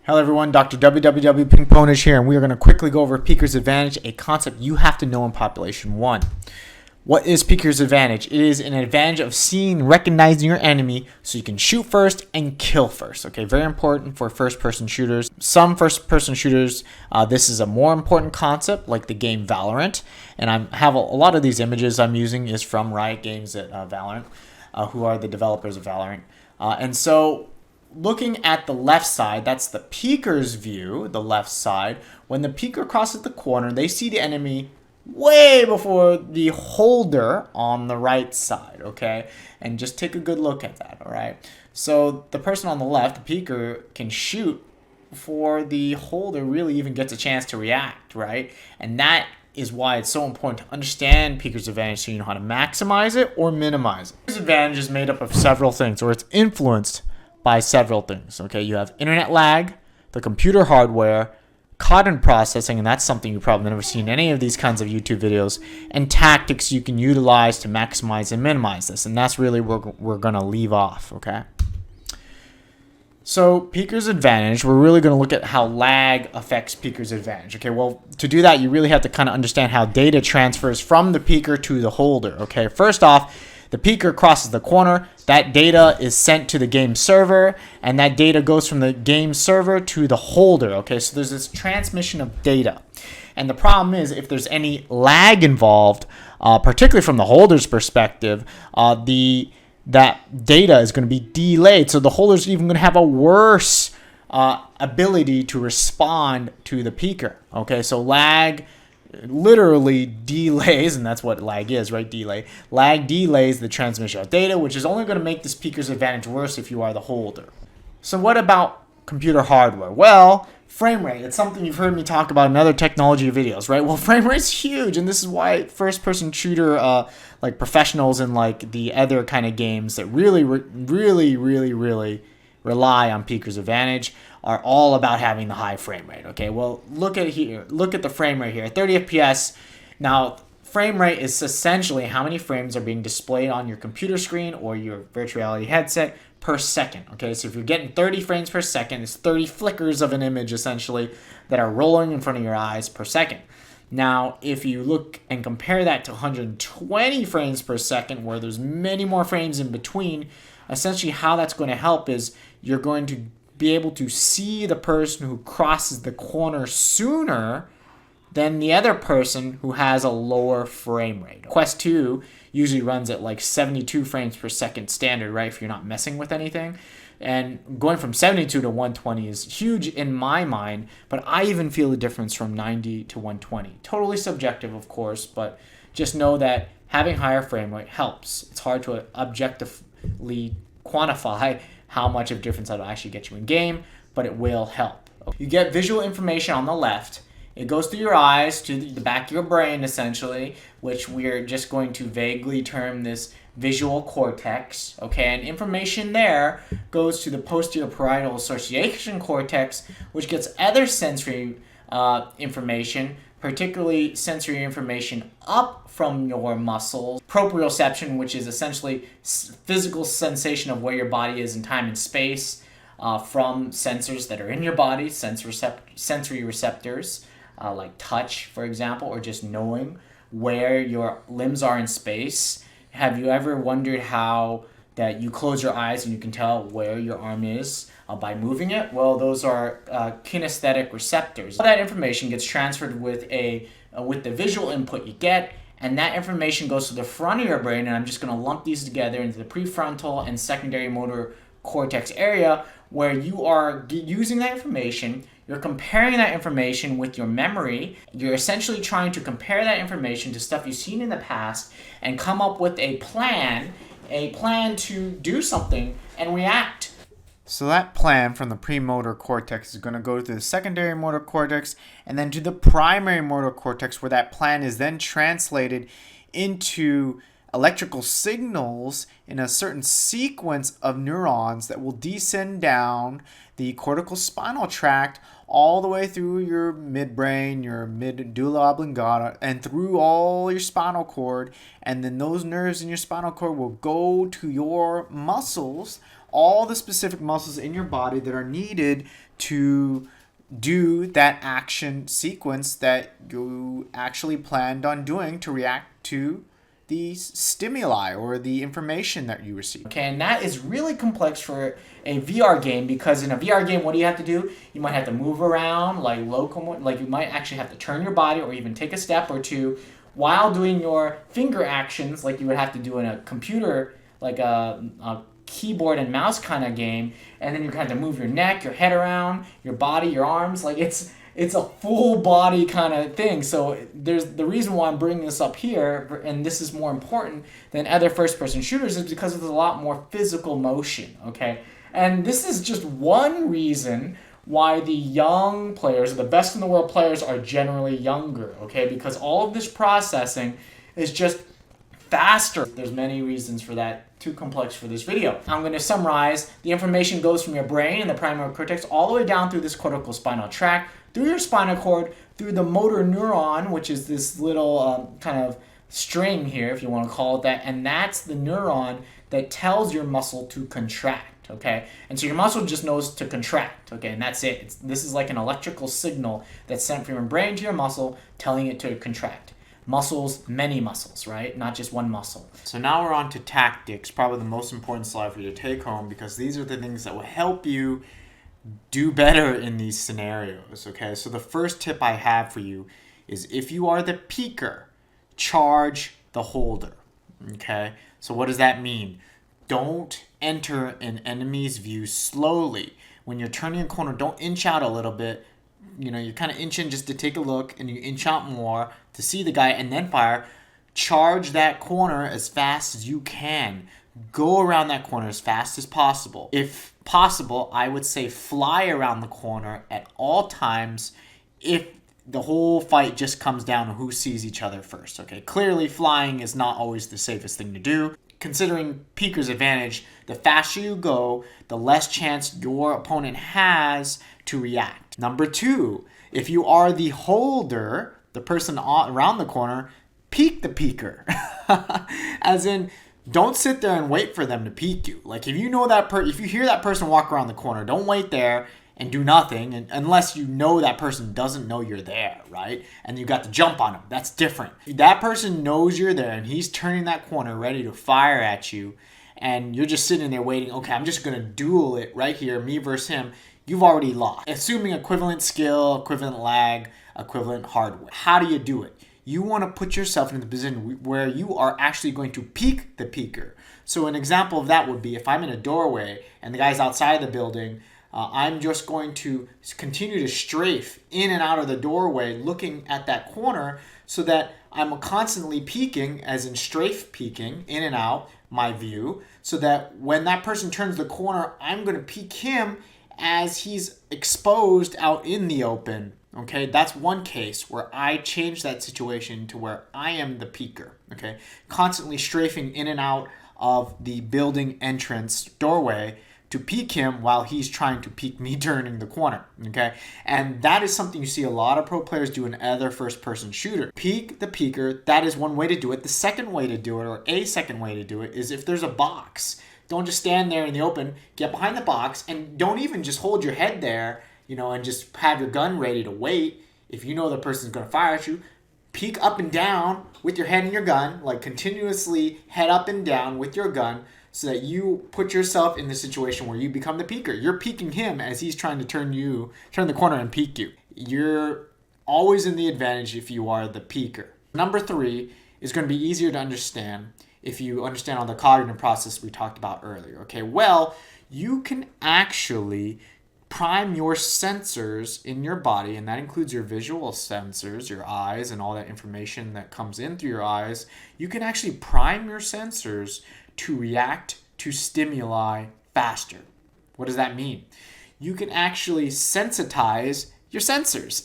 Hello everyone, Dr. PinkPWNAGE here, and we are going to quickly go over Peeker's Advantage, a concept you have to know in Population 1. What is Peeker's Advantage? It is an advantage of seeing and recognizing your enemy so you can shoot first and kill first. Okay, very important for first-person shooters. Some first-person shooters, this is a more important concept, like the game Valorant. And I have a lot of these images I'm using is from Riot Games at Valorant, who are the developers of Valorant. And so looking at the left side, that's the peeker's view, the left side. When the peeker crosses the corner, they see the enemy way before the holder on the right side, okay? And just take a good look at that, all right? So the person on the left, the peeker, can shoot before the holder really even gets a chance to react, right? And that is why it's so important to understand Peeker's Advantage so you know how to maximize it or minimize it. Peeker's Advantage is made up of several things, or it's influenced by several things. Okay, you have internet lag, the computer hardware, cognitive processing, and that's something you've probably never seen in any of these kinds of YouTube videos, and tactics you can utilize to maximize and minimize this. And that's really where we're going to leave off, okay? So Peeker's Advantage, we're really going to look at how lag affects Peeker's Advantage. Okay, well, to do that, you really have to kind of understand how data transfers from the peeker to the holder. Okay, first off, the peeker crosses the corner. That data is sent to the game server, and that data goes from the game server to the holder. Okay, so there's this transmission of data. And the problem is if there's any lag involved, particularly from the holder's perspective, that data is going to be delayed. So the holder's even going to have a worse ability to respond to the peeker. Okay, so lag literally delays, and that's what lag is, right? Delay. Lag delays the transmission of data, which is only going to make this Peeker's Advantage worse if you are the holder. So what about computer hardware? Well, frame rate. It's something you've heard me talk about in other technology videos, right? Well, frame rate's huge, and this is why first-person shooter, like professionals and like the other kind of games that really rely on Peeker's Advantage are all about having the high frame rate. Okay, well, look at here. Look at the frame rate here, 30 FPS. Now, frame rate is essentially how many frames are being displayed on your computer screen or your virtual reality headset per second. Okay, so if you're getting 30 frames per second, it's 30 flickers of an image essentially that are rolling in front of your eyes per second. Now, if you look and compare that to 120 frames per second, where there's many more frames in between, essentially how that's going to help is you're going to be able to see the person who crosses the corner sooner than the other person who has a lower frame rate. Quest 2 usually runs at like 72 frames per second standard, right, if you're not messing with anything. And going from 72 to 120 is huge in my mind, but I even feel the difference from 90 to 120. Totally subjective, of course, but just know that having higher frame rate helps. It's hard to objectively quantify how much of a difference that'll actually get you in game, but it will help. You get visual information on the left. It goes through your eyes to the back of your brain, essentially, which we're just going to vaguely term this visual cortex. Okay, and information there goes to the posterior parietal association cortex, which gets other sensory information, particularly sensory information up from your muscles. Proprioception, which is essentially physical sensation of where your body is in time and space, from sensors that are in your body, sensory receptors, like touch, for example, or just knowing where your limbs are in space. Have you ever wondered how that you close your eyes and you can tell where your arm is by moving it? Well, those are kinesthetic receptors. All that information gets transferred with the visual input you get, and that information goes to the front of your brain, and I'm just going to lump these together into the prefrontal and secondary motor cortex area, where you are using that information. You're comparing that information with your memory. You're essentially trying to compare that information to stuff you've seen in the past and come up with a plan to do something and react. So that plan from the premotor cortex is going to go to the secondary motor cortex and then to the primary motor cortex, where that plan is then translated into electrical signals in a certain sequence of neurons that will descend down the cortical spinal tract all the way through your midbrain, your medulla oblongata, and through all your spinal cord. And then those nerves in your spinal cord will go to your muscles, all the specific muscles in your body that are needed to do that action sequence that you actually planned on doing to react to the stimuli or the information that you receive. Okay, and that is really complex for a VR game, because in a VR game, what do you have to do? You might have to move around, like like you might actually have to turn your body or even take a step or two while doing your finger actions, like you would have to do in a computer, like a keyboard and mouse kind of game, and then you kind of move your neck, your head around, your body, your arms, like it's a full body kind of thing. So there's the reason why I'm bringing this up here, and this is more important than other first-person shooters, is because there's a lot more physical motion, okay? And this is just one reason why the young players, or the best in the world players, are generally younger, okay? Because all of this processing is just faster. There's many reasons for that. Too complex for this video. I'm going to summarize. The information goes from your brain and the primary cortex all the way down through this cortical spinal tract, through your spinal cord, through the motor neuron, which is this little kind of string here, if you want to call it that, and that's the neuron that tells your muscle to contract, okay? And so your muscle just knows to contract, okay? And that's it. This is like an electrical signal that's sent from your brain to your muscle, telling it to contract. Muscles, many muscles, right? Not just one muscle. So now we're on to tactics, probably the most important slide for you to take home, because these are the things that will help you do better in these scenarios, okay? So the first tip I have for you is, if you are the peeker, charge the holder, okay? So what does that mean? Don't enter an enemy's view slowly. When you're turning a corner, don't inch out a little bit. You know, you're kind of inching just to take a look, and you inch out more to see the guy and then fire. Charge that corner as fast as you can. Go around that corner as fast as possible. If possible, I would say fly around the corner at all times if the whole fight just comes down to who sees each other first, okay? Clearly, flying is not always the safest thing to do. Considering peeker's advantage, the faster you go, the less chance your opponent has to react. Number 2, if you are the holder, the person around the corner, peek the peeker. As in, don't sit there and wait for them to peek you. Like, if you know that if you hear that person walk around the corner, don't wait there and do nothing, unless you know that person doesn't know you're there, right? And you got to jump on him. That's different. If that person knows you're there and he's turning that corner ready to fire at you, and you're just sitting there waiting, okay, I'm just going to duel it right here, me versus him, you've already lost. Assuming equivalent skill, equivalent lag, equivalent hardware. How do you do it? You want to put yourself in the position where you are actually going to peek the peeker. So an example of that would be, if I'm in a doorway and the guy's outside the building, I'm just going to continue to strafe in and out of the doorway looking at that corner, so that I'm constantly peeking, as in strafe peeking in and out my view, so that when that person turns the corner, I'm going to peek him as he's exposed out in the open. Okay, that's one case where I change that situation to where I am the peeker, okay? Constantly strafing in and out of the building entrance doorway to peek him while he's trying to peek me turning the corner, okay? And that is something you see a lot of pro players do in other first-person shooter. Peek the peeker, that is one way to do it. The second way to do it, or a second way to do it, is if there's a box. Don't just stand there in the open. Get behind the box, and don't even just hold your head there, you know, and just have your gun ready to wait. If you know the person's going to fire at you, peek up and down with your head in your gun, like continuously head up and down with your gun, so that you put yourself in the situation where you become the peeker. You're peeking him as he's trying to turn the corner and peek you. You're always in the advantage if you are the peeker. Number 3 is going to be easier to understand if you understand all the cognitive process we talked about earlier. Okay, well, you can actually prime your sensors in your body, and that includes your visual sensors, your eyes, and all that information that comes in through your eyes. You can actually prime your sensors to react to stimuli faster. What does that mean? You can actually sensitize your sensors.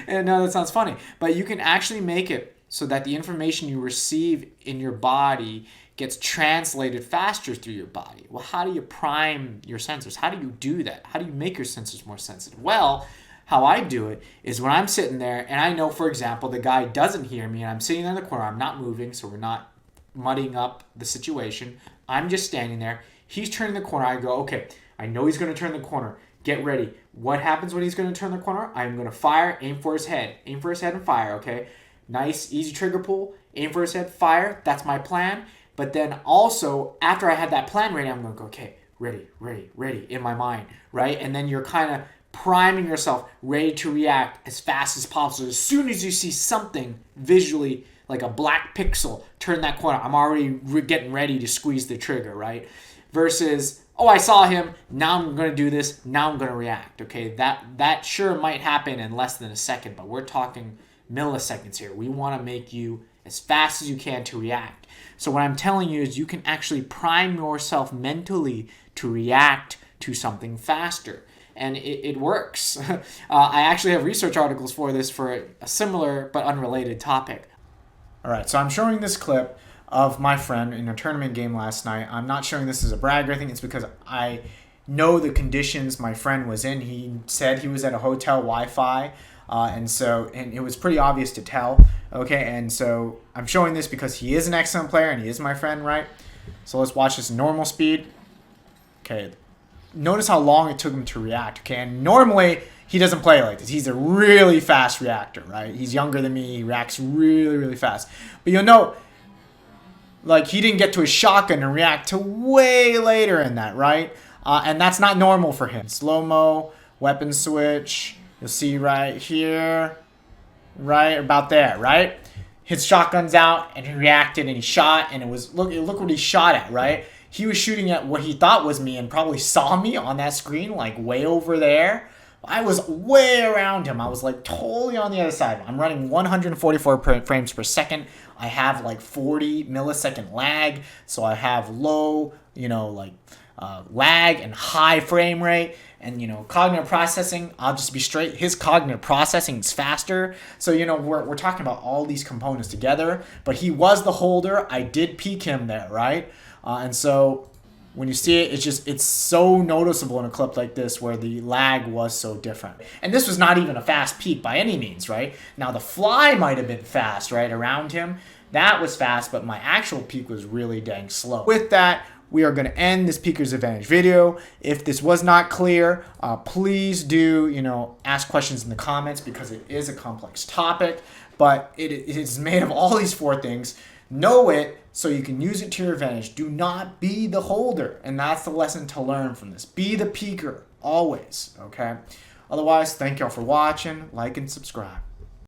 And no, that sounds funny, but you can actually make it so that the information you receive in your body gets translated faster through your body. Well, how do you prime your sensors? How do you do that? How do you make your sensors more sensitive? Well, how I do it is when I'm sitting there and I know, for example, the guy doesn't hear me and I'm sitting in the corner, I'm not moving, so we're not muddying up the situation. I'm just standing there. He's turning the corner. I go, okay, I know he's going to turn the corner. Get ready. What happens when he's going to turn the corner? I'm going to fire, aim for his head. Aim for his head and fire, okay? Nice, easy trigger pull. Aim for his head, fire. That's my plan. But then also, after I had that plan ready, I'm going to go, okay, ready, ready, ready in my mind, right? And then you're kind of priming yourself, ready to react as fast as possible. As soon as you see something visually, like a black pixel, turn that corner, I'm already getting ready to squeeze the trigger, right? Versus, oh, I saw him, now I'm going to do this, now I'm going to react, okay? That sure might happen in less than a second, but we're talking milliseconds here. We want to make you as fast as you can to react. So what I'm telling you is you can actually prime yourself mentally to react to something faster. And it works. I actually have research articles for this for a similar but unrelated topic. All right, so I'm showing this clip of my friend in a tournament game last night. I'm not showing this as a brag or anything. It's because I know the conditions my friend was in. He said he was at a hotel Wi-Fi, and it was pretty obvious to tell. Okay, and so I'm showing this because he is an excellent player and he is my friend, right? So let's watch this normal speed. Okay. Notice how long it took him to react, okay? And normally, he doesn't play like this. He's a really fast reactor, right? He's younger than me. He reacts really, really fast. But you'll note, like, he didn't get to his shotgun and react till way later in that, right? And that's not normal for him. Slow-mo, weapon switch. You'll see right here, right about there, right? His shotgun's out, and he reacted, and he shot, and it was, look what he shot at, right? He was shooting at what he thought was me and probably saw me on that screen, like way over there. I was way around him. I was like totally on the other side. I'm running 144 frames per second. I have like 40 millisecond lag. So I have low, lag and high frame rate. And, cognitive processing, I'll just be straight. His cognitive processing is faster. So, we're talking about all these components together. But he was the holder. I did peek him there, right? And so when you see it, it's so noticeable in a clip like this where the lag was so different. And this was not even a fast peek by any means, right? Now the fly might have been fast, right, around him. That was fast, but my actual peek was really dang slow. With that, we are going to end this Peeker's Advantage video. If this was not clear, please do, ask questions in the comments because it is a complex topic, but it is made of all these four things. Know it so you can use it to your advantage. Do not be the holder. And that's the lesson to learn from this. Be the peeker, always, okay? Otherwise, thank y'all for watching. Like and subscribe.